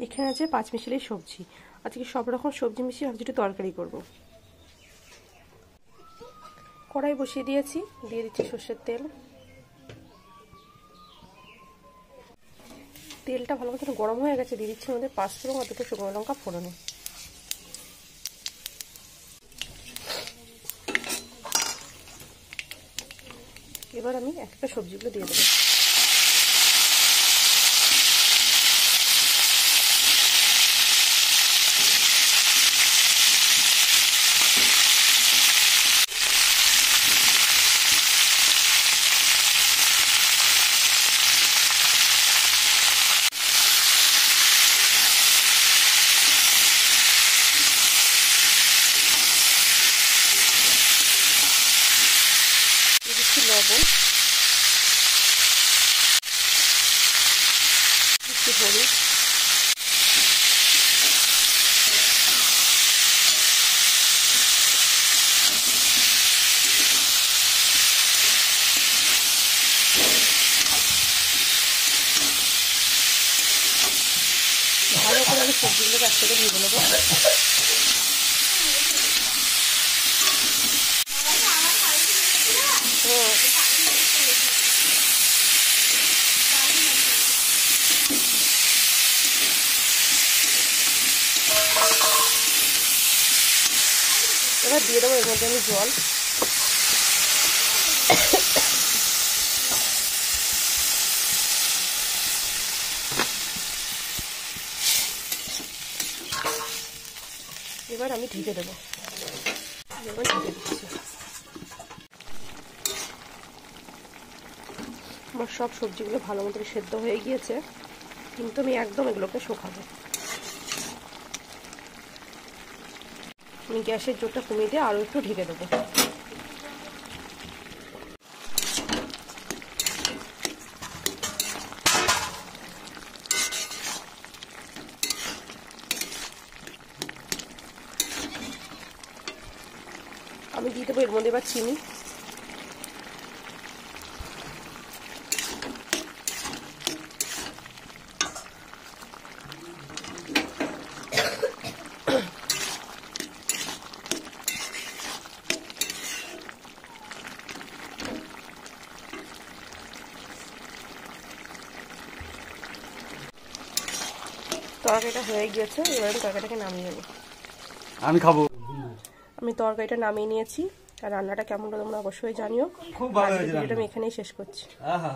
এখানে আছে পাঁচমিশালি সবজি। আজকে সব রকম সবজি মিশিয়ে ভাবছি একটু তরকারি করব। কড়াই বসিয়ে দিয়েছি, দিয়ে দিচ্ছি সর্ষের তেল। তেলটা ভালো মতো গরম হয়ে গেছে, দিয়ে দিচ্ছি মধ্যে 5 ফোড়ন আর 2টো শুকনো লঙ্কা ফোড়নে। এবার আমি একটা সবজিগুলো দিয়ে দেবো। লবণ, একটু হলুদ, ভালো করে আমি সবজিগুলোকে একসাথে ভেজে নেবো। এবার দিয়ে দেবো এর মধ্যে আমি জল। এবার আমি ঢেকে দেবো। এবার ঢেকে দিচ্ছি। আমার সব সবজিগুলো ভালো মতো সেদ্ধ হয়ে গিয়েছে, কিন্তু আমি একদম এগুলোকে শুকাবো। আমি গ্যাসের জোরটা কমিয়ে দিয়ে আরও একটু ঢেকে দেবো। আমি দিয়ে দেবো এর মধ্যে এবার চিনি। তরকারিটা হয়ে গিয়েছে, এবার আমি তরকারিটাকে নামিয়ে নেব। আমি খাবো। আমি তরকারিটা নামিয়ে নিয়েছি। আর রান্নাটা কেমন তোমরা অবশ্যই জানিও। খুব ভালো হয়েছে। ভিডিওটা আমি এখানেই শেষ করছি। আহা।